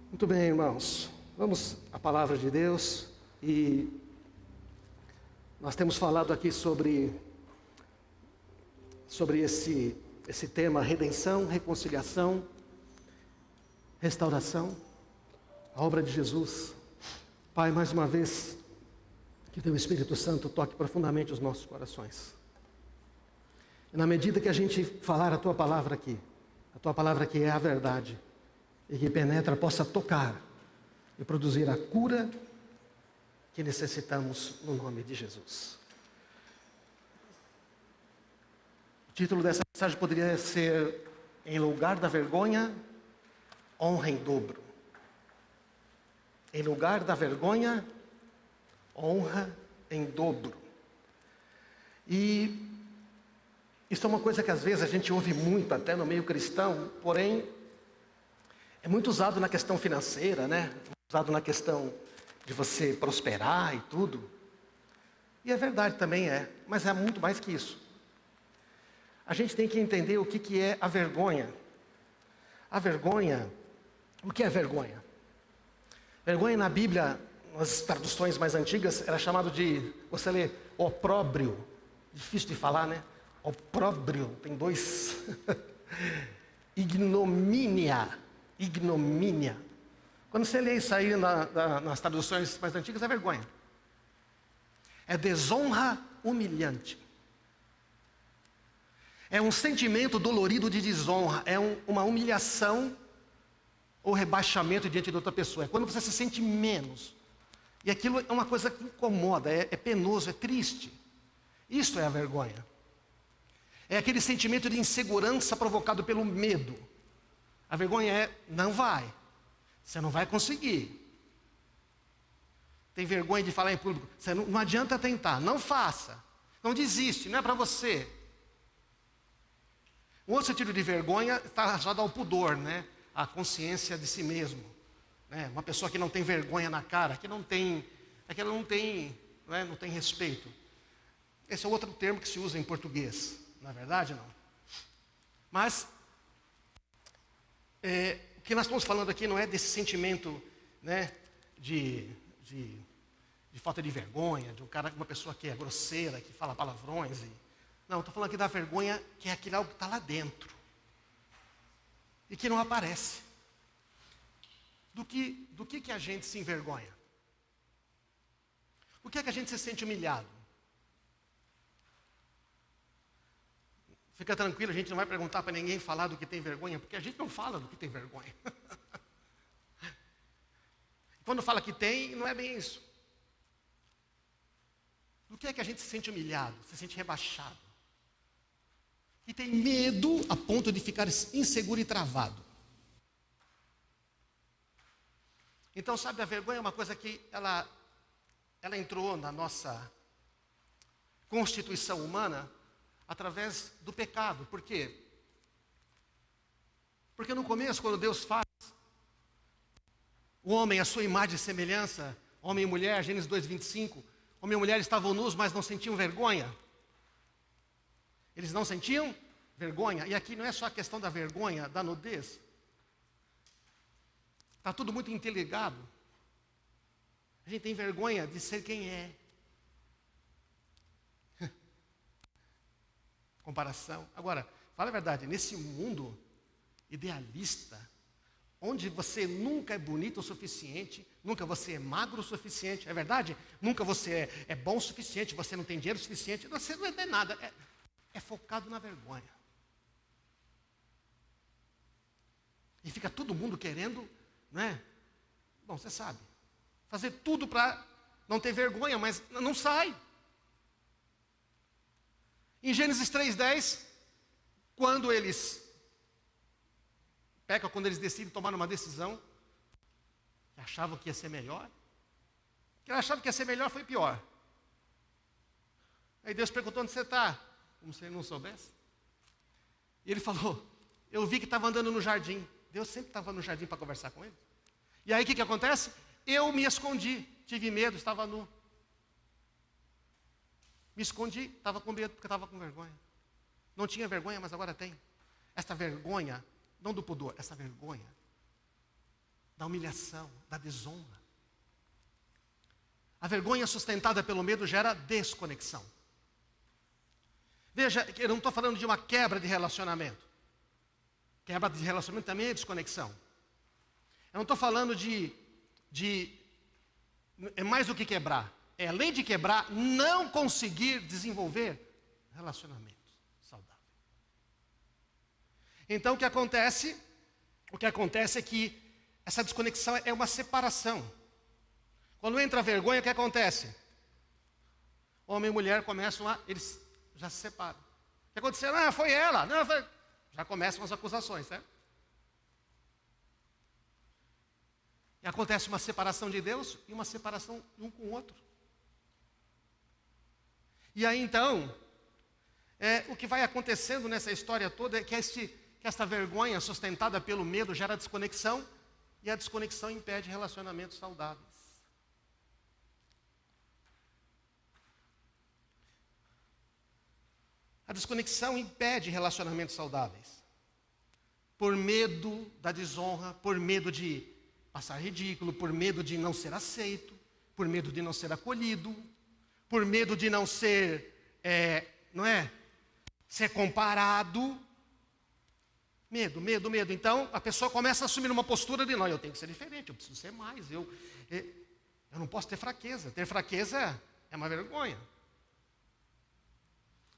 Muito bem, irmãos. Vamos à palavra de Deus e nós temos falado aqui sobre esse tema: redenção, reconciliação, restauração, a obra de Jesus. Pai, mais uma vez, que Teu Espírito Santo toque profundamente os nossos corações. E na medida que a gente falar a Tua palavra aqui é a verdade, e que penetra, possa tocar e produzir a cura que necessitamos no nome de Jesus. O título dessa mensagem poderia ser: em lugar da vergonha, honra em dobro. Em lugar da vergonha, honra em dobro. E isso é uma coisa que às vezes a gente ouve muito até no meio cristão, porém é muito usado na questão financeira, né? Usado na questão de você prosperar e tudo. E é verdade, também é, mas é muito mais que isso. A gente tem que entender o que é a vergonha. A vergonha, o que é vergonha? Vergonha na Bíblia, nas traduções mais antigas, era chamado de, você lê, opróbrio. Difícil de falar, né? Opróbrio, tem dois. Ignomínia. Quando você lê isso aí nas traduções mais antigas, é vergonha. É desonra humilhante. É um sentimento dolorido de desonra. É uma humilhação ou rebaixamento diante de outra pessoa. É quando você se sente menos. E aquilo é uma coisa que incomoda, é penoso, é triste. Isto é a vergonha. É aquele sentimento de insegurança provocado pelo medo. A vergonha é: não vai. Você não vai conseguir. Tem vergonha de falar em público. Você não adianta tentar, não faça. Não desiste, não é para você. Um outro sentido de vergonha está relacionado ao pudor, né? A consciência de si mesmo. Né? Uma pessoa que não tem vergonha na cara, que ela não tem respeito. Esse é outro termo que se usa em português. Na verdade, não. Mas o que nós estamos falando aqui não é desse sentimento, né, de falta de vergonha, de uma pessoa que é grosseira, que fala palavrões. Não, estou falando aqui da vergonha, que é aquilo que está lá dentro e que não aparece. Do que a gente se envergonha? O que é que a gente se sente humilhado? Fica tranquilo, a gente não vai perguntar para ninguém falar do que tem vergonha, porque a gente não fala do que tem vergonha. Quando fala que tem, não é bem isso. Do que é que a gente se sente humilhado, se sente rebaixado? E tem medo a ponto de ficar inseguro e travado. Então, sabe, a vergonha é uma coisa que ela entrou na nossa constituição humana através do pecado. Por quê? Porque no começo, quando Deus faz o homem à sua imagem e semelhança, homem e mulher, Gênesis 2:25, homem e mulher estavam nus, mas não sentiam vergonha. Eles não sentiam vergonha. E aqui não é só a questão da vergonha, da nudez. Está tudo muito interligado. A gente tem vergonha de ser quem é. Comparação. Agora, fala a verdade, nesse mundo idealista, onde você nunca é bonito o suficiente, nunca você é magro o suficiente, é verdade? Nunca você é bom o suficiente, você não tem dinheiro o suficiente, você não é nada, é focado na vergonha. E fica todo mundo querendo, né? Bom, você sabe, fazer tudo para não ter vergonha, mas não sai. Em Gênesis 3:10, quando eles pecam, quando eles decidem tomar uma decisão, que achavam que ia ser melhor, que eles achavam que ia ser melhor, foi pior. Aí Deus perguntou: onde você está? Como se ele não soubesse. E ele falou: eu vi que estava andando no jardim. Deus sempre estava no jardim para conversar com ele. E aí o que acontece? Eu me escondi, tive medo, estava nu. Me escondi, estava com medo porque estava com vergonha. Não tinha vergonha, mas agora tem. Esta vergonha, não do pudor, essa vergonha da humilhação, da desonra. A vergonha sustentada pelo medo gera desconexão. Veja, eu não estou falando de uma quebra de relacionamento. Quebra de relacionamento também é desconexão. Eu não estou falando é mais do que quebrar. É, além de quebrar, não conseguir desenvolver relacionamentos saudáveis. Então, o que acontece é que essa desconexão é uma separação. Quando entra a vergonha, o que acontece? Homem e mulher eles já se separam. O que aconteceu? Ah, foi ela. Não, foi... Já começam as acusações, certo? E acontece uma separação de Deus e uma separação um com o outro. E aí então, o que vai acontecendo nessa história toda é que essa vergonha sustentada pelo medo gera desconexão, e a desconexão impede relacionamentos saudáveis. A desconexão impede relacionamentos saudáveis. Por medo da desonra, por medo de passar ridículo, por medo de não ser aceito, por medo de não ser acolhido, por medo de não ser, ser comparado. Medo. Então, a pessoa começa a assumir uma postura de, não, eu tenho que ser diferente, eu preciso ser mais, eu não posso ter fraqueza. Ter fraqueza é uma vergonha.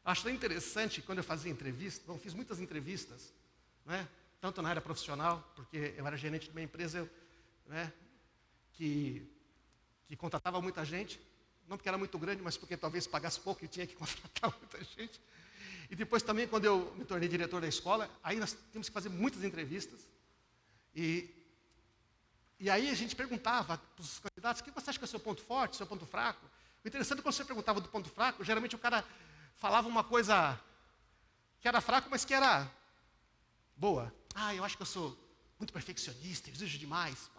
Acho tão interessante, quando eu fazia entrevista, fiz muitas entrevistas, tanto na área profissional, porque eu era gerente de uma empresa que contratava muita gente, não porque era muito grande, mas porque talvez pagasse pouco e tinha que contratar muita gente. E depois também, quando eu me tornei diretor da escola, aí nós tínhamos que fazer muitas entrevistas. E aí a gente perguntava para os candidatos, o que você acha que é o seu ponto forte, seu ponto fraco? O interessante é que quando você perguntava do ponto fraco, geralmente o cara falava uma coisa que era fraco, mas que era boa. Ah, eu acho que eu sou muito perfeccionista, exijo demais.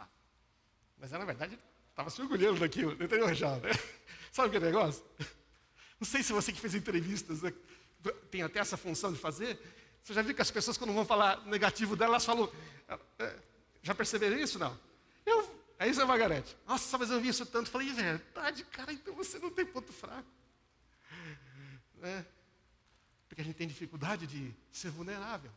Mas na verdade, estava se orgulhando daquilo, entendeu, já? Sabe aquele negócio? Não sei se você que fez entrevistas tem até essa função de fazer. Você já viu que as pessoas, quando vão falar negativo dela, elas falam... Já perceberam isso, não? É isso, Margarete? Nossa, mas eu vi isso tanto. Falei, verdade, cara, então você não tem ponto fraco. Porque a gente tem dificuldade de ser vulnerável.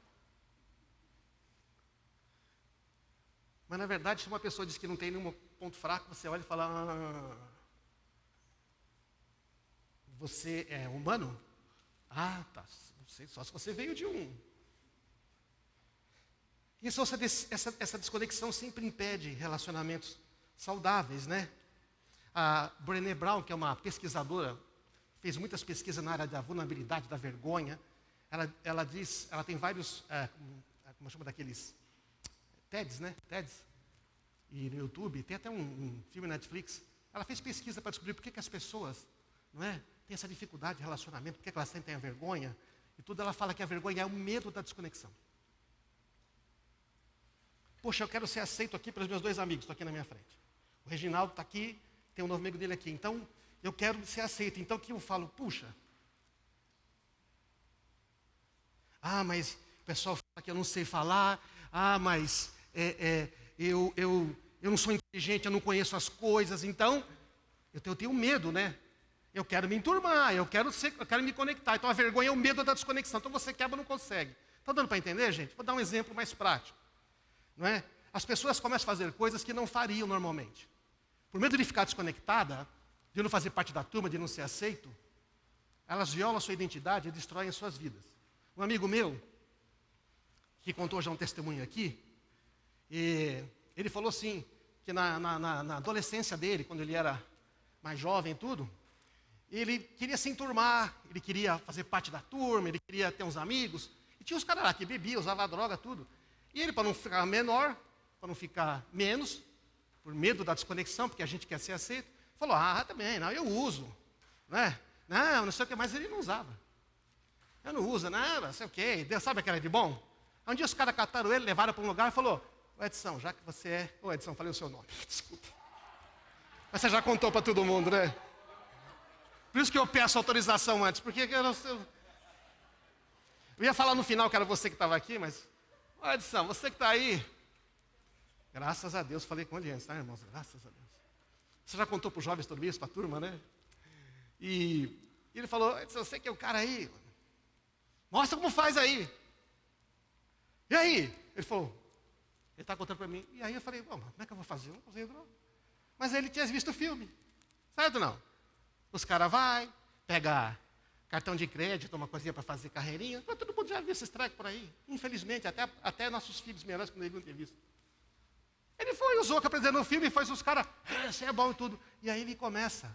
Mas na verdade, se uma pessoa diz que não tem nenhum ponto fraco, você olha e fala, você é humano? Ah, tá, não sei, só se você veio de um. Isso, essa desconexão sempre impede relacionamentos saudáveis, né? A Brené Brown, que é uma pesquisadora, fez muitas pesquisas na área da vulnerabilidade, da vergonha. Ela tem vários, como chama daqueles... TEDs, né? TEDs. E no YouTube, tem até um filme na Netflix. Ela fez pesquisa para descobrir por que as pessoas, têm essa dificuldade de relacionamento, por que elas sentem a vergonha. E tudo, ela fala que a vergonha é o medo da desconexão. Poxa, eu quero ser aceito aqui pelos meus dois amigos, estão aqui na minha frente. O Reginaldo está aqui, tem um novo amigo dele aqui. Então, eu quero ser aceito. Então, o que eu falo? Puxa. Ah, mas o pessoal fala que eu não sei falar. Ah, mas eu não sou inteligente, eu não conheço as coisas. Então, eu tenho medo, né? Eu quero me enturmar, eu quero me conectar. Então, a vergonha é o medo da desconexão. Então, você quebra, não consegue. Está dando para entender, gente? Vou dar um exemplo mais prático. Não é? As pessoas começam a fazer coisas que não fariam normalmente. Por medo de ficar desconectada, de não fazer parte da turma, de não ser aceito, elas violam a sua identidade e destroem as suas vidas. Um amigo meu, que contou já um testemunho aqui, e ele falou assim, que na adolescência dele, quando ele era mais jovem e tudo, ele queria se enturmar, ele queria fazer parte da turma, ele queria ter uns amigos, e tinha uns caras lá que bebiam, usavam droga, tudo. E ele, para não ficar menor, para não ficar menos, por medo da desconexão, porque a gente quer ser aceito, falou, também, não, eu uso, né? Não sei o que mais, ele não usava. Eu não uso, não sei o que, Deus sabe aquela de bom? Aí um dia os caras cataram ele, levaram para um lugar e falou, Edson, já que você é... Edson, falei o seu nome, desculpa. Mas você já contou para todo mundo, né? Por isso que eu peço autorização antes, porque eu ia falar no final que era você que estava aqui, mas... Edson, você que está aí, Graças a Deus, falei com ele antes, tá, irmãos? Graças a Deus. Você já contou para os jovens tudo isso, para a turma, né? E ele falou, você que é o cara aí, mostra como faz aí. E aí? Ele falou, ele está contando para mim. E aí eu falei, bom, como é que eu vou fazer? Eu não consigo não. Mas aí ele tinha visto o filme, certo ou não? Os caras vão, pega cartão de crédito, uma coisinha para fazer carreirinha. Todo mundo já viu esse treco por aí. Infelizmente, até nossos filhos menores quando eles não ter visto. Ele foi, usou o que aprendeu no filme e faz os caras, você é bom e tudo. E aí ele começa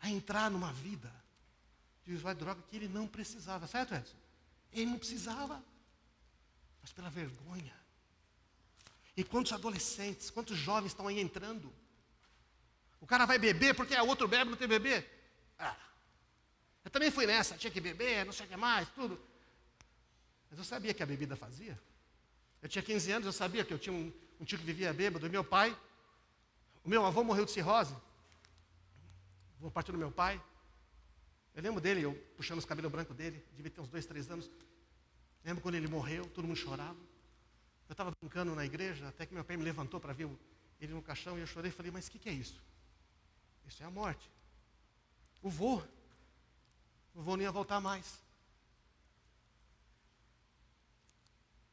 a entrar numa vida de usuário de droga que ele não precisava, certo, Edson? Ele não precisava, mas pela vergonha. E quantos adolescentes, quantos jovens estão aí entrando? O cara vai beber porque a outro bebe, não tem bebê? Eu também fui nessa, tinha que beber, não sei o que mais, tudo. Mas eu sabia que a bebida fazia. Eu tinha 15 anos, eu sabia que eu tinha um tio que vivia bêbado, e meu pai, o meu avô morreu de cirrose. Vou partir do meu pai. Eu lembro dele, eu puxando os cabelos brancos dele, devia ter uns 2, 3 anos. Lembro quando ele morreu, todo mundo chorava. Eu estava brincando na igreja, até que meu pai me levantou para ver ele no caixão, e eu chorei e falei, mas o que é isso? Isso é a morte. O vô não ia voltar mais.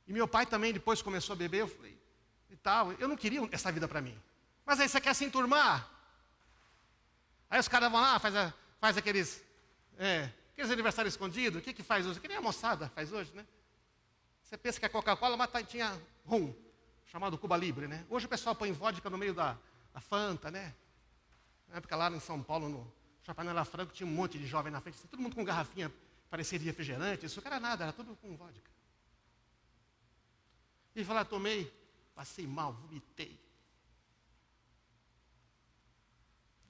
E meu pai também depois começou a beber, eu falei, e tal, eu não queria essa vida para mim. Mas aí você quer se enturmar? Aí os caras vão lá, faz aqueles aniversários escondidos, o que faz hoje? Que nem a moçada faz hoje, né? Você pensa que é Coca-Cola, mas tinha rum, chamado Cuba Libre, né? Hoje o pessoal põe vodka no meio da Fanta, né? Na época lá em São Paulo, no Chapanela Franco, tinha um monte de jovem na frente, todo mundo com garrafinha, parecia de refrigerante, isso não era nada, era tudo com vodka. E falar, tomei, passei mal, vomitei.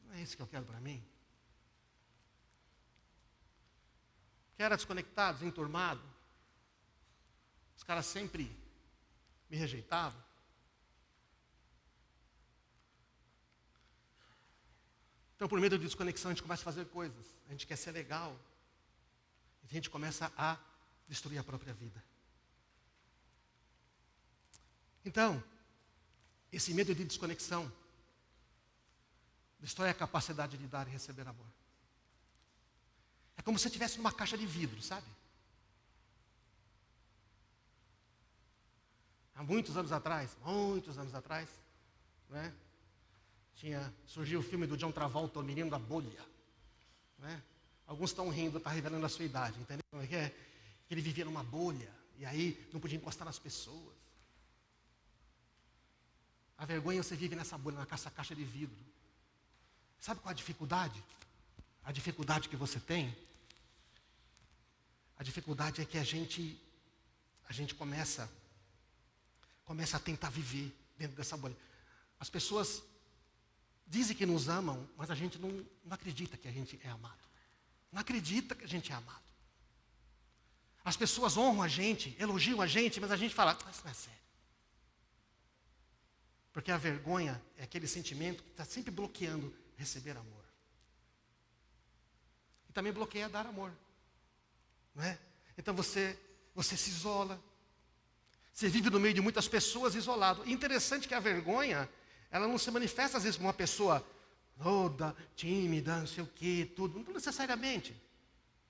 Não é isso que eu quero para mim. Que era desconectado, enturmado. Os caras sempre me rejeitavam. Então, por medo de desconexão, a gente começa a fazer coisas. A gente quer ser legal. A gente começa a destruir a própria vida. Então, esse medo de desconexão destrói a capacidade de dar e receber amor. É como se você estivesse numa caixa de vidro, sabe? Há muitos anos atrás, né? Surgiu o filme do John Travolta, O Menino da Bolha. Né? Alguns estão rindo, está revelando a sua idade, entendeu? Que ele vivia numa bolha, e aí não podia encostar nas pessoas. A vergonha, você vive nessa bolha, nessa caixa de vidro. Sabe qual a dificuldade? A dificuldade que você tem? A dificuldade é que a gente começa a tentar viver dentro dessa bolha. As pessoas dizem que nos amam, mas a gente não acredita que a gente é amado. Não acredita que a gente é amado. As pessoas honram a gente, elogiam a gente, mas a gente fala, isso não é sério. Porque a vergonha é aquele sentimento que está sempre bloqueando receber amor. E também bloqueia dar amor. Não é? Então você se isola. Você vive no meio de muitas pessoas isolado. E interessante que a vergonha, ela não se manifesta às vezes como uma pessoa toda, tímida, não sei o quê, tudo. Não necessariamente.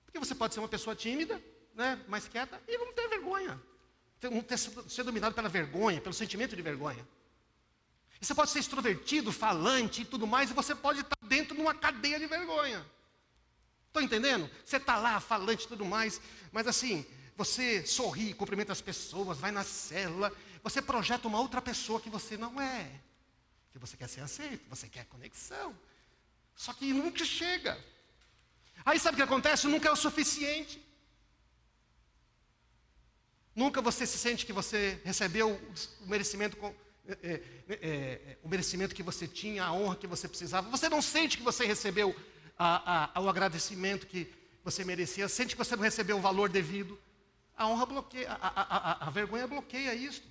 Porque você pode ser uma pessoa tímida, né, mais quieta, e não ter vergonha. Ser dominado pela vergonha, pelo sentimento de vergonha. E você pode ser extrovertido, falante e tudo mais, e você pode estar dentro de uma cadeia de vergonha. Estão entendendo? Você está lá, falante e tudo mais, mas assim, você sorri, cumprimenta as pessoas, vai na célula, você projeta uma outra pessoa que você não é. Que você quer ser aceito, você quer conexão. Só que nunca chega. Aí sabe o que acontece? Nunca é o suficiente. Nunca você se sente que você recebeu o merecimento o merecimento que você tinha, a honra que você precisava. Você não sente que você recebeu o agradecimento que você merecia, sente que você não recebeu o valor devido. A honra bloqueia, a vergonha bloqueia isso.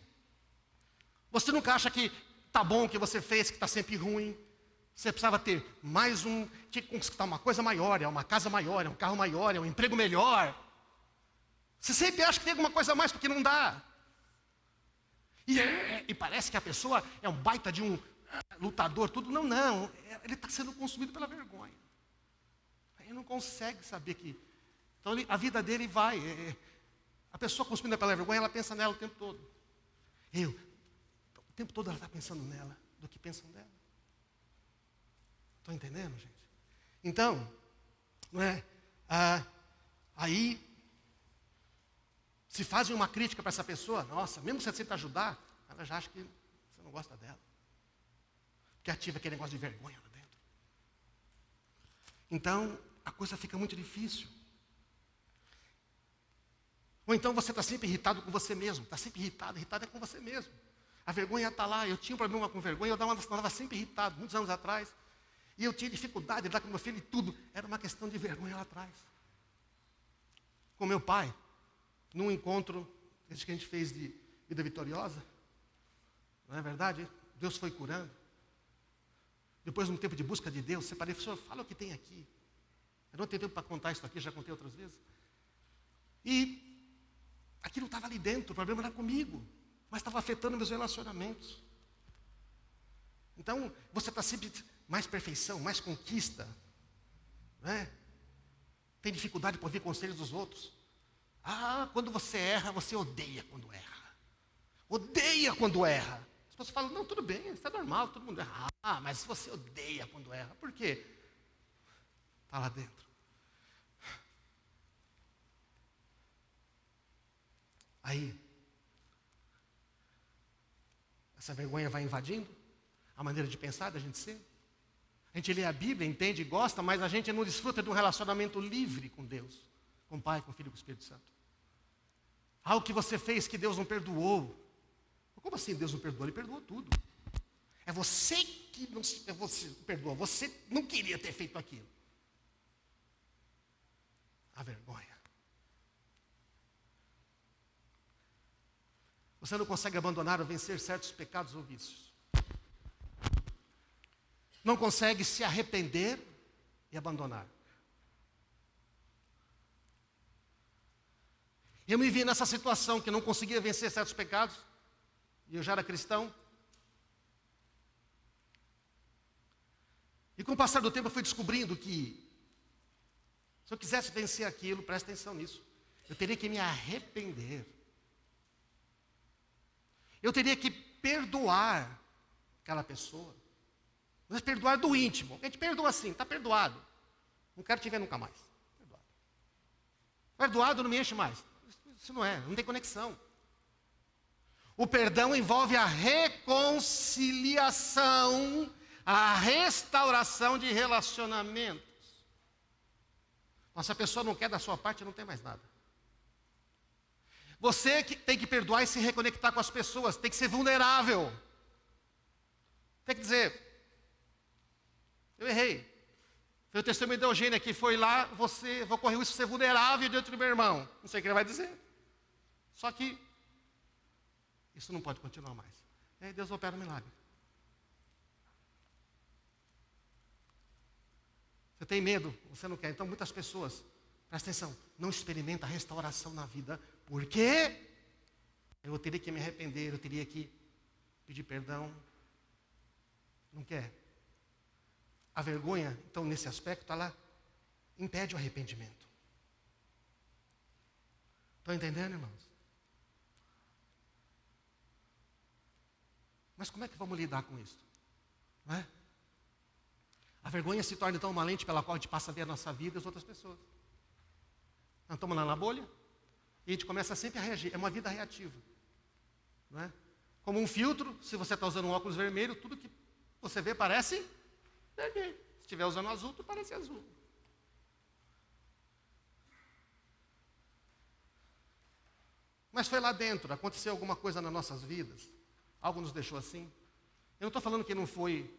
Você nunca acha que está bom o que você fez, que está sempre ruim. Você precisava ter tinha que conquistar uma coisa maior, é uma casa maior, é um carro maior, é um emprego melhor. Você sempre acha que tem alguma coisa a mais porque não dá. E parece que a pessoa é um baita de um lutador, tudo. Não, não. Ele está sendo consumido pela vergonha. Ele não consegue saber que... Então a vida dele vai... A pessoa consumida pela vergonha, ela pensa nela o tempo todo. O tempo todo ela está pensando nela, do que pensam dela. Estão entendendo, gente? Então, não é? Aí, se fazem uma crítica para essa pessoa, nossa, mesmo que você tenta ajudar, ela já acha que você não gosta dela. Porque ativa aquele negócio de vergonha lá dentro. Então, a coisa fica muito difícil. Ou então você está sempre irritado com você mesmo. Está sempre irritado é com você mesmo. A vergonha está lá. Eu tinha um problema com vergonha, eu estava sempre irritado, muitos anos atrás. E eu tinha dificuldade de lidar com meu filho e tudo. Era uma questão de vergonha lá atrás. Com meu pai, num encontro, esse que a gente fez de vida vitoriosa. Não é verdade? Deus foi curando. Depois de um tempo de busca de Deus, separei e falei, Senhor, fala o que tem aqui. Eu não tenho tempo para contar isso aqui, já contei outras vezes. E aquilo estava ali dentro, o problema era comigo, mas estava afetando meus relacionamentos. Então, você está sempre mais perfeição, mais conquista, né? Tem dificuldade para ouvir conselhos dos outros. Quando você erra, você odeia quando erra. Odeia quando erra. As pessoas falam, não, tudo bem, isso é normal, todo mundo erra. Mas você odeia quando erra. Por quê? Está lá dentro. Aí, essa vergonha vai invadindo a maneira de pensar, da gente ser. A gente lê a Bíblia, entende e gosta, mas a gente não desfruta de um relacionamento livre com Deus, com o Pai, com o Filho e com o Espírito Santo. Algo que você fez que Deus não perdoou. Como assim Deus não perdoou? Ele perdoou tudo. É você que não perdoou. Você não queria ter feito aquilo. A vergonha. Você não consegue abandonar ou vencer certos pecados ou vícios. Não consegue se arrepender e abandonar. Eu me vi nessa situação que não conseguia vencer certos pecados, e eu já era cristão. E com o passar do tempo eu fui descobrindo que, se eu quisesse vencer aquilo, presta atenção nisso, eu teria que me arrepender. Eu teria que perdoar aquela pessoa. Mas perdoar do íntimo. A gente perdoa assim, está perdoado. Não quero te ver nunca mais. Perdoado. Perdoado não me enche mais. Isso não tem conexão. O perdão envolve a reconciliação, a restauração de relacionamentos. Mas se a pessoa não quer da sua parte, não tem mais nada. Você que tem que perdoar e se reconectar com as pessoas, tem que ser vulnerável. Tem que dizer, eu errei. Foi o testemunho de Eugênia que foi lá, vou correr isso, ser vulnerável diante do meu irmão. Não sei o que ele vai dizer. Só que isso não pode continuar mais. E aí Deus opera um milagre. Você tem medo, você não quer. Então muitas pessoas, presta atenção, não experimentam a restauração na vida. Por quê? Eu teria que me arrepender, eu teria que pedir perdão. Não quer. A vergonha, então, nesse aspecto, ela impede o arrependimento. Estão entendendo, irmãos? Mas como é que vamos lidar com isso? Não é? A vergonha se torna, então, uma lente pela qual a gente passa a ver a nossa vida e as outras pessoas. Nós estamos lá na bolha e a gente começa sempre a reagir. É uma vida reativa. Não é? Como um filtro, se você está usando um óculos vermelho, tudo que você vê parece vermelho. Se estiver usando azul, tudo parece azul. Mas foi lá dentro, aconteceu alguma coisa nas nossas vidas. Algo nos deixou assim. Eu não estou falando que não foi.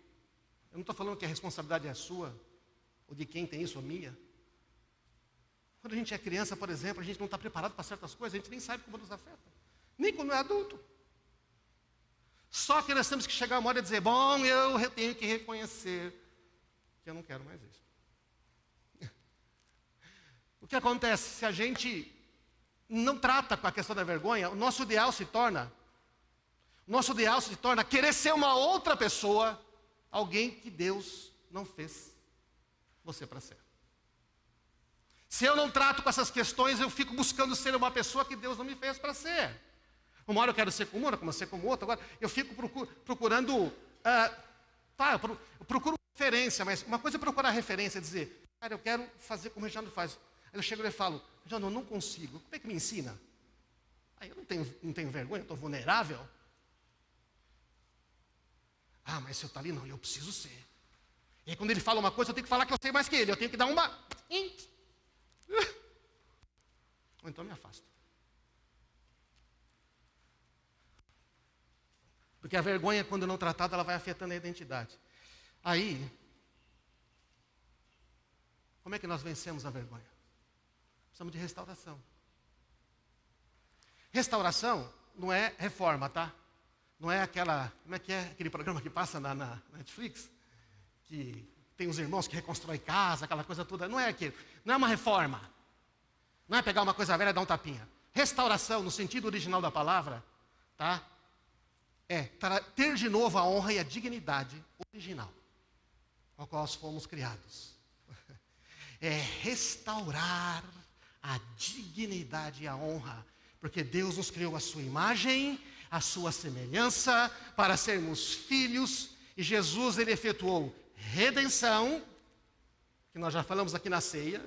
Eu não estou falando que a responsabilidade é sua, ou de quem tem isso, ou minha. Quando a gente é criança, por exemplo, a gente não está preparado para certas coisas, a gente nem sabe como nos afeta. Nem quando é adulto. Só que nós temos que chegar uma hora e dizer, bom, eu tenho que reconhecer que eu não quero mais isso. O que acontece? Se a gente não trata com a questão da vergonha, o nosso ideal se torna Nosso ideal se torna querer ser uma outra pessoa, alguém que Deus não fez você para ser. Se eu não trato com essas questões, eu fico buscando ser uma pessoa que Deus não me fez para ser. Uma hora eu quero ser como uma, como ser como outra, agora eu fico procurando, eu procuro referência, mas uma coisa é procurar referência, dizer, cara, eu quero fazer como o Reginaldo faz. Aí eu chego e falo, Reginaldo, eu não consigo, como é que me ensina? Aí eu não tenho vergonha, eu estou vulnerável. Ah, mas se eu estou ali, não, eu preciso ser. E aí quando ele fala uma coisa, eu tenho que falar que eu sei mais que ele, eu tenho que dar uma... Ou então eu me afasto. Porque a vergonha, quando não tratada, ela vai afetando a identidade. Aí, como é que nós vencemos a vergonha? Precisamos de restauração. Restauração não é reforma, tá? Não é aquela, como é que é aquele programa que passa na Netflix? Que tem os irmãos que reconstroem casa, aquela coisa toda. Não é aquilo. Não é uma reforma. Não é pegar uma coisa velha e dar um tapinha. Restauração, no sentido original da palavra, tá? É ter de novo a honra e a dignidade original, com a qual nós fomos criados. É restaurar a dignidade e a honra, porque Deus nos criou a sua imagem, a sua semelhança, para sermos filhos, e Jesus, ele efetuou redenção, que nós já falamos aqui na ceia,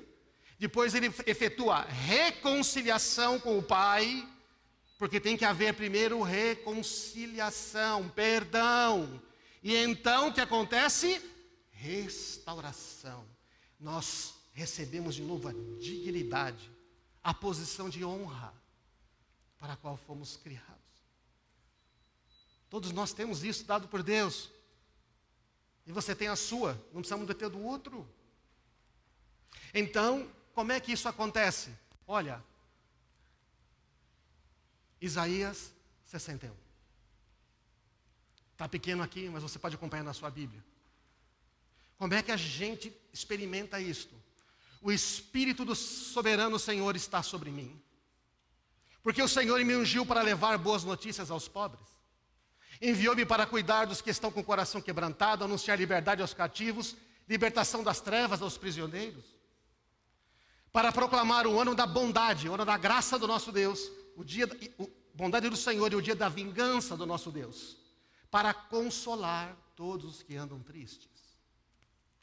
depois ele efetua reconciliação com o Pai, porque tem que haver primeiro reconciliação, perdão. E então o que acontece? Restauração. Nós recebemos de novo a dignidade, a posição de honra para a qual fomos criados. Todos nós temos isso dado por Deus. E você tem a sua, não precisamos ter do outro. Então, como é que isso acontece? Olha, Isaías 61. Está pequeno aqui, mas você pode acompanhar na sua Bíblia. Como é que a gente experimenta isto? O Espírito do soberano Senhor está sobre mim. Porque o Senhor me ungiu para levar boas notícias aos pobres. Enviou-me para cuidar dos que estão com o coração quebrantado, anunciar liberdade aos cativos, libertação das trevas aos prisioneiros. Para proclamar o ano da bondade, o ano da graça do nosso Deus, bondade do Senhor e o dia da vingança do nosso Deus, para consolar todos os que andam tristes.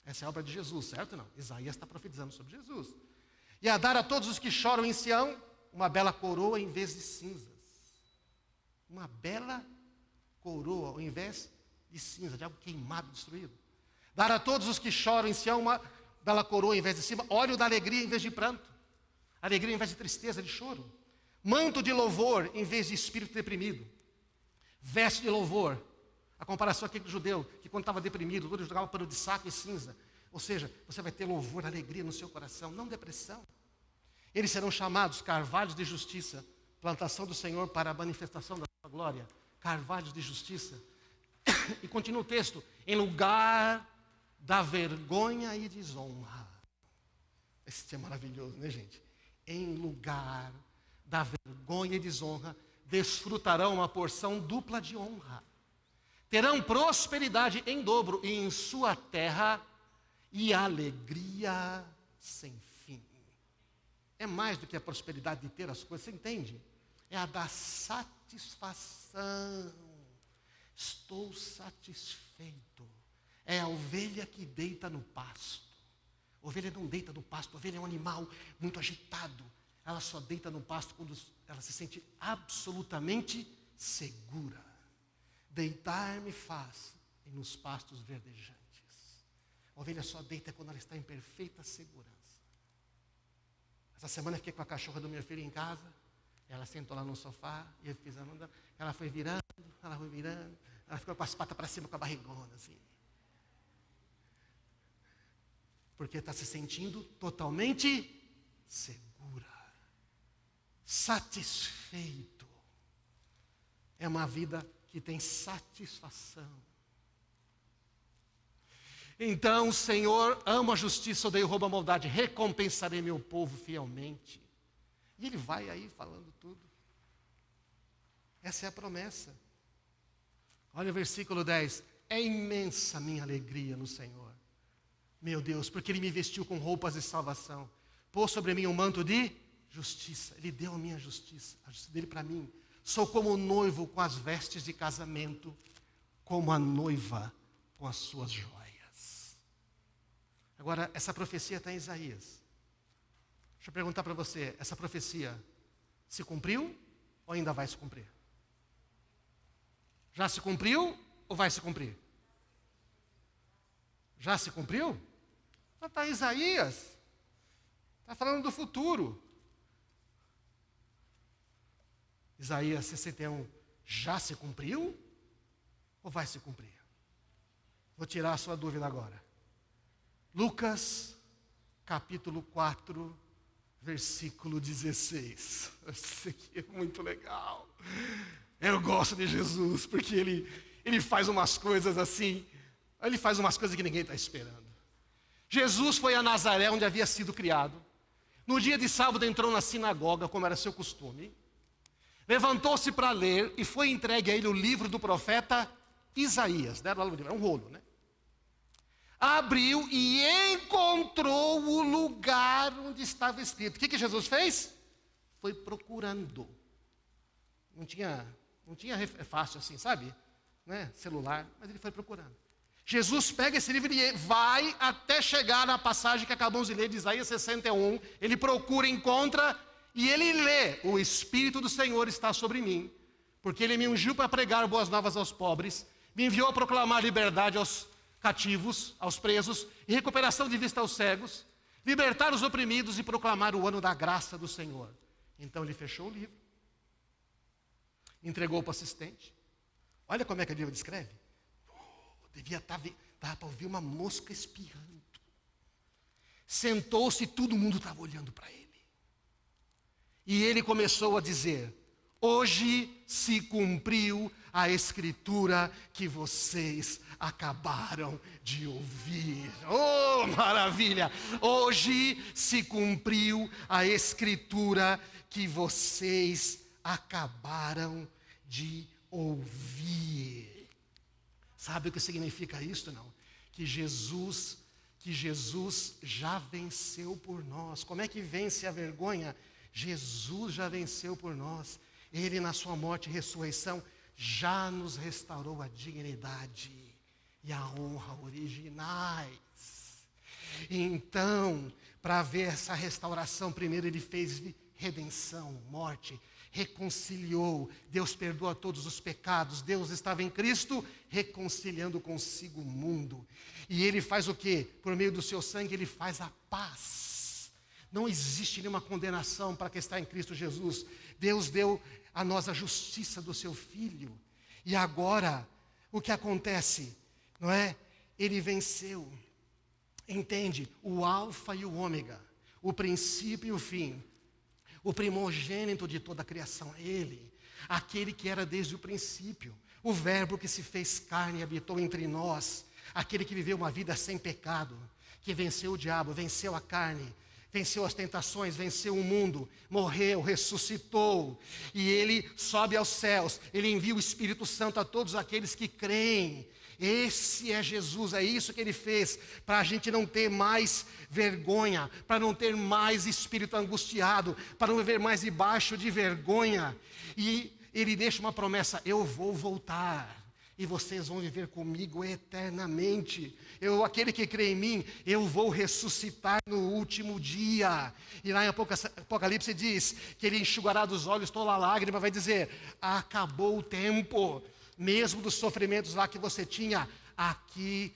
Essa é a obra de Jesus, certo ou não? Isaías está profetizando sobre Jesus. E a dar a todos os que choram em Sião uma bela coroa em vez de cinzas. Uma bela coroa ao invés de cinza, de algo queimado, destruído. Dar a todos os que choram em Sião uma bela coroa em vez de cima, óleo da alegria em vez de pranto, alegria em vez de tristeza, de choro. Manto de louvor em vez de espírito deprimido. Veste de louvor. A comparação aqui com o judeu, que quando estava deprimido, todo jogava pano de saco e cinza. Ou seja, você vai ter louvor, alegria no seu coração, não depressão. Eles serão chamados carvalhos de justiça, plantação do Senhor para a manifestação da sua glória. Carvalhos de justiça. E continua o texto, em lugar da vergonha e desonra. Esse é maravilhoso, né, gente? Em lugar da vergonha e desonra, desfrutarão uma porção dupla de honra. Terão prosperidade em dobro e em sua terra e alegria sem fim. É mais do que a prosperidade de ter as coisas, você entende? É a da satisfação. Estou satisfeito. É a ovelha que deita no pasto. A ovelha não deita no pasto, a ovelha é um animal muito agitado. Ela só deita no pasto quando ela se sente absolutamente segura. Deitar-me faz nos pastos verdejantes. A ovelha só deita quando ela está em perfeita segurança. Essa semana eu fiquei com a cachorra do meu filho em casa. Ela sentou lá no sofá e eu fiz a mão. Ela foi virando. Ela ficou com as patas para cima, com a barrigona assim. Porque está se sentindo totalmente segura. Satisfeito. É uma vida que tem satisfação. Então o Senhor ama a justiça, odeia o roubo, a maldade, recompensarei meu povo fielmente. E ele vai aí falando tudo. Essa é a promessa. Olha o versículo 10. É imensa a minha alegria no Senhor, meu Deus, porque Ele me vestiu com roupas de salvação, pôs sobre mim um manto de justiça. Ele deu a minha justiça, a justiça dele para mim. Sou como o noivo com as vestes de casamento, como a noiva com as suas joias. Agora, essa profecia está em Isaías. Deixa eu perguntar para você, essa profecia se cumpriu ou ainda vai se cumprir? Já se cumpriu ou vai se cumprir? Já se cumpriu? Está em Isaías. Está falando do futuro. Isaías 61, já se cumpriu ou vai se cumprir? Vou tirar a sua dúvida agora. Lucas, capítulo 4, versículo 16. Isso aqui é muito legal. Eu gosto de Jesus, porque ele faz umas coisas assim, ele faz umas coisas que ninguém está esperando. Jesus foi a Nazaré, onde havia sido criado. No dia de sábado entrou na sinagoga, como era seu costume. Levantou-se para ler e foi entregue a ele o livro do profeta Isaías. Deram lá o livro, é um rolo, né? Abriu e encontrou o lugar onde estava escrito. O que Jesus fez? Foi procurando. Não tinha fácil assim, sabe? Né? Celular, mas ele foi procurando. Jesus pega esse livro e vai até chegar na passagem que acabamos de ler, de Isaías 61. Ele procura, encontra e ele lê: o Espírito do Senhor está sobre mim, porque Ele me ungiu para pregar boas novas aos pobres, me enviou a proclamar liberdade aos cativos, aos presos, e recuperação de vista aos cegos, libertar os oprimidos e proclamar o ano da graça do Senhor. Então ele fechou o livro, entregou para o assistente. Olha como é que o livro descreve. Devia estar para ouvir uma mosca espirrando. Sentou-se e todo mundo estava olhando para ele. E ele começou a dizer: hoje se cumpriu a escritura que vocês acabaram de ouvir. Oh, maravilha! Hoje se cumpriu a escritura que vocês acabaram de ouvir. Sabe o que significa isso, não? Que Jesus já venceu por nós. Como é que vence a vergonha? Jesus já venceu por nós. Ele, na sua morte e ressurreição, já nos restaurou a dignidade e a honra originais. Então, para ver essa restauração, primeiro ele fez redenção, morte, reconciliou. Deus perdoa todos os pecados. Deus estava em Cristo reconciliando consigo o mundo. E ele faz o quê? Por meio do seu sangue, ele faz a paz. Não existe nenhuma condenação para quem está em Cristo Jesus. Deus deu a nós a justiça do seu Filho. E agora, o que acontece? Não é? Ele venceu. Entende? O alfa e o ômega, o princípio e o fim, o primogênito de toda a criação, Ele, aquele que era desde o princípio, o verbo que se fez carne e habitou entre nós, aquele que viveu uma vida sem pecado, que venceu o diabo, venceu a carne, venceu as tentações, venceu o mundo, morreu, ressuscitou, e Ele sobe aos céus, Ele envia o Espírito Santo a todos aqueles que creem. Esse é Jesus, é isso que Ele fez, para a gente não ter mais vergonha, para não ter mais espírito angustiado, para não viver mais debaixo de vergonha. E Ele deixa uma promessa: eu vou voltar. E vocês vão viver comigo eternamente. Aquele que crê em mim, eu vou ressuscitar no último dia. E lá em Apocalipse diz que Ele enxugará dos olhos toda a lágrima, vai dizer: acabou o tempo, mesmo dos sofrimentos lá que você tinha, aqui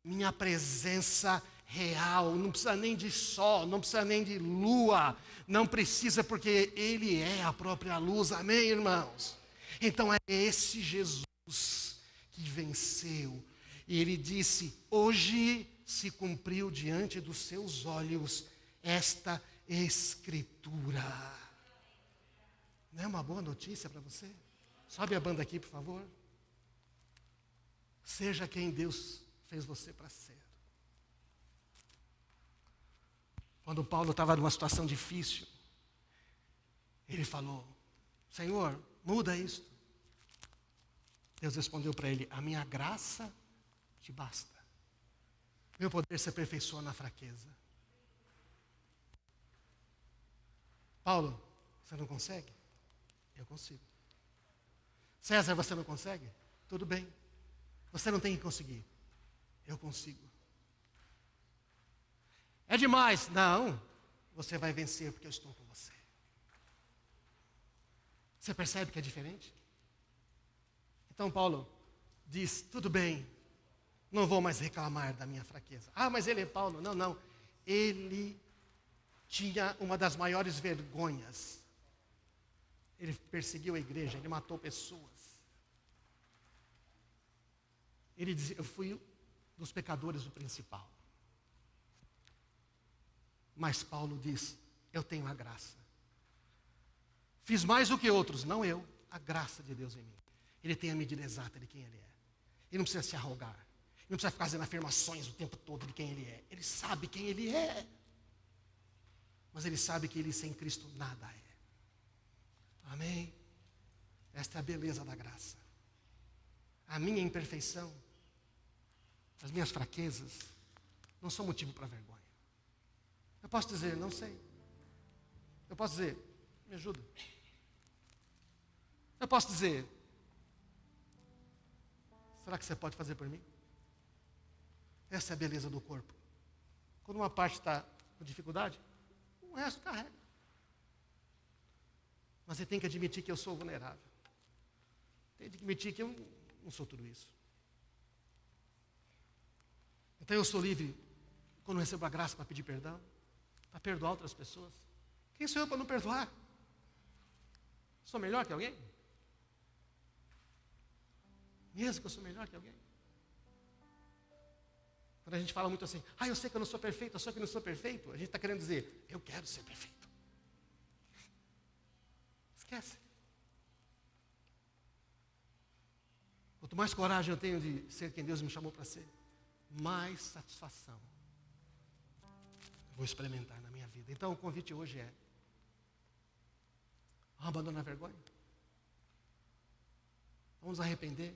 minha presença real, não precisa nem de sol, não precisa nem de lua, não precisa, porque Ele é a própria luz, amém, irmãos? Então é esse Jesus que venceu, e Ele disse: hoje se cumpriu diante dos seus olhos esta escritura. Não é uma boa notícia para você? Sobe a banda aqui, por favor. Seja quem Deus fez você para ser. Quando Paulo estava numa situação difícil, ele falou: Senhor, muda isto. Deus respondeu para ele: a minha graça te basta. Meu poder se aperfeiçoa na fraqueza. Paulo, você não consegue? Eu consigo. César, você não consegue? Tudo bem. Você não tem que conseguir. Eu consigo. É demais? Não. Você vai vencer porque eu estou com você. Você percebe que é diferente? Então Paulo diz: tudo bem, não vou mais reclamar da minha fraqueza. Ah, mas ele é Paulo. Não, não. Ele tinha uma das maiores vergonhas. Ele perseguiu a igreja, ele matou pessoas. Ele dizia: eu fui dos pecadores o principal. Mas Paulo diz: eu tenho a graça. Fiz mais do que outros, não eu, a graça de Deus em mim. Ele tem a medida exata de quem ele é. Ele não precisa se arrogar. Ele não precisa ficar fazendo afirmações o tempo todo de quem ele é. Ele sabe quem ele é. Mas ele sabe que ele sem Cristo nada é. Amém? Esta é a beleza da graça. A minha imperfeição, as minhas fraquezas, não são motivo para vergonha. Eu posso dizer: não sei. Eu posso dizer: me ajuda. Eu posso dizer: será que você pode fazer por mim? Essa é a beleza do corpo. Quando uma parte está com dificuldade, o resto carrega. Mas você tem que admitir que eu sou vulnerável. Tem que admitir que eu não sou tudo isso. Então eu sou livre quando recebo a graça para pedir perdão, para perdoar outras pessoas. Quem sou eu para não perdoar? Sou melhor que alguém? Mesmo que eu sou melhor que alguém? Quando a gente fala muito assim: eu sei que eu não sou perfeito, eu sei que eu não sou perfeito, a gente está querendo dizer: eu quero ser perfeito. Esquece. Quanto mais coragem eu tenho de ser quem Deus me chamou para ser, mais satisfação eu vou experimentar na minha vida. Então o convite hoje é: vamos abandonar a vergonha? Vamos nos arrepender?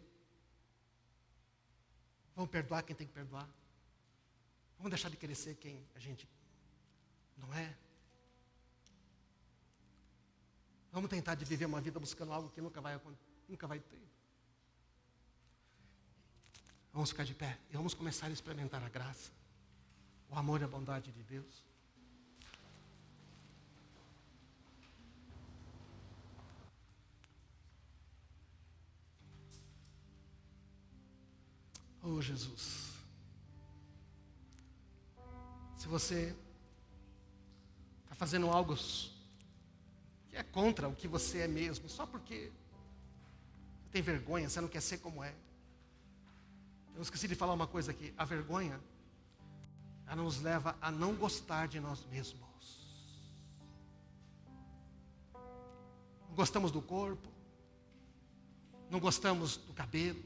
Vamos perdoar quem tem que perdoar? Vamos deixar de querer ser quem a gente não é? Vamos tentar de viver uma vida buscando algo que nunca vai ter? Vamos ficar de pé e vamos começar a experimentar a graça, o amor e a bondade de Deus. Oh, Jesus. Se você está fazendo algo que é contra o que você é mesmo, só porque você tem vergonha, você não quer ser como é. Eu esqueci de falar uma coisa aqui: a vergonha, ela nos leva a não gostar de nós mesmos. Não gostamos do corpo, não gostamos do cabelo,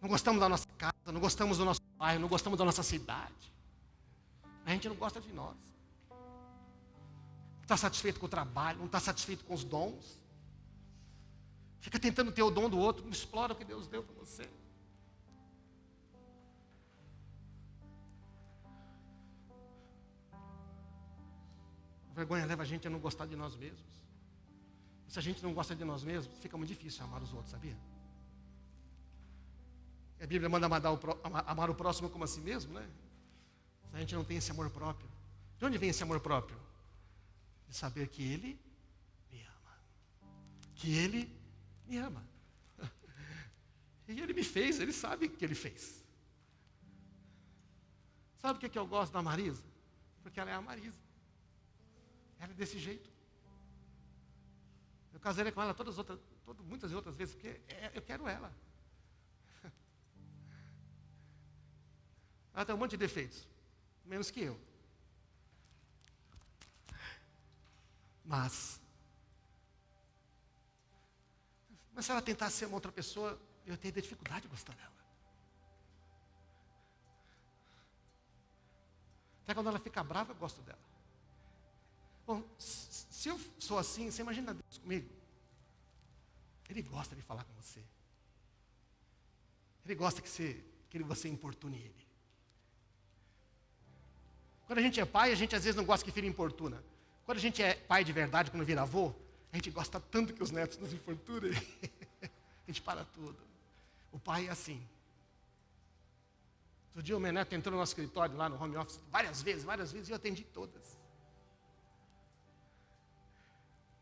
não gostamos da nossa casa, não gostamos do nosso bairro, não gostamos da nossa cidade. A gente não gosta de nós. Não está satisfeito com o trabalho, não está satisfeito com os dons. Fica tentando ter o dom do outro, não explora o que Deus deu para você. A vergonha leva a gente a não gostar de nós mesmos. E se a gente não gosta de nós mesmos, fica muito difícil amar os outros, sabia? A Bíblia manda amar o próximo como a si mesmo, né? Se a gente não tem esse amor próprio. De onde vem esse amor próprio? De saber que Ele me ama. Que Ele me ama. E Ele me fez, Ele sabe o que Ele fez. Sabe o que eu gosto da Marisa? Porque ela é a Marisa. Ela é desse jeito. Eu casei com ela muitas e outras vezes, porque eu quero ela. Ela tem um monte de defeitos, menos que eu. Mas se ela tentar ser uma outra pessoa, eu tenho dificuldade de gostar dela. Até quando ela fica brava, eu gosto dela. Bom, se eu sou assim, você imagina Deus comigo? Ele gosta de falar com você. Ele gosta que você importune ele. Quando a gente é pai, a gente às vezes não gosta que filho importuna. Quando a gente é pai de verdade, quando vira avô, a gente gosta tanto que os netos nos importunem. A gente para tudo. O pai é assim. Outro dia o meu neto entrou no nosso escritório, lá no home office, várias vezes, e eu atendi todas.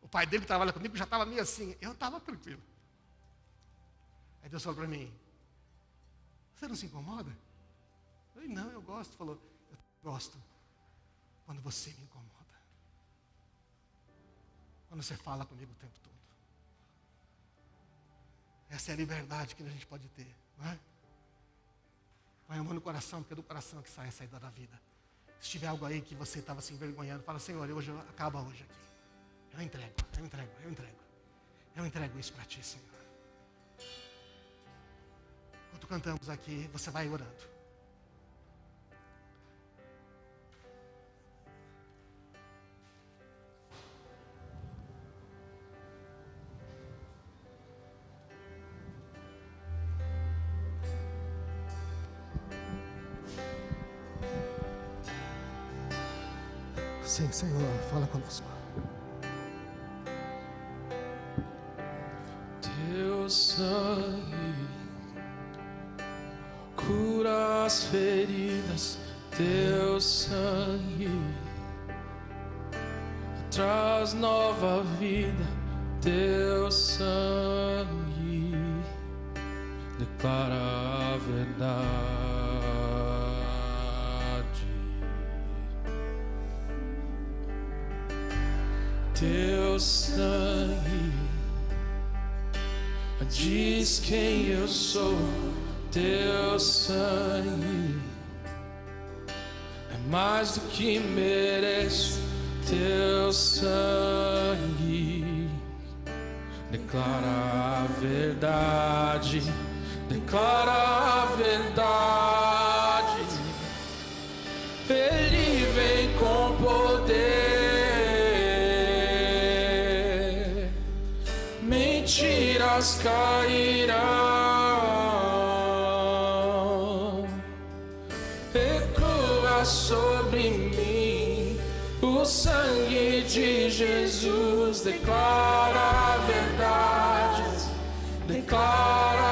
O pai dele que trabalha comigo já estava meio assim, eu estava tranquilo. Aí Deus falou para mim, você não se incomoda? Eu falei, não, eu gosto. Falou, eu gosto quando você me incomoda. Quando você fala comigo o tempo todo. Essa é a liberdade que a gente pode ter, não é? Põe a mão no coração, porque é do coração que sai a saída da vida. Se tiver algo aí que você estava se envergonhando, fala, Senhor, acaba hoje aqui. Eu entrego isso para ti, Senhor. Enquanto cantamos aqui, você vai orando. Sim, Senhor, fala conosco. Teu sangue cura as feridas, teu sangue traz nova vida, teu sangue declara a verdade. Teu sangue diz quem eu sou, teu sangue é mais do que mereço, teu sangue declara a verdade, declara a verdade. Ele vem com poder, mentiras cairão, ecoa sobre mim o sangue de Jesus, declara a verdade, declara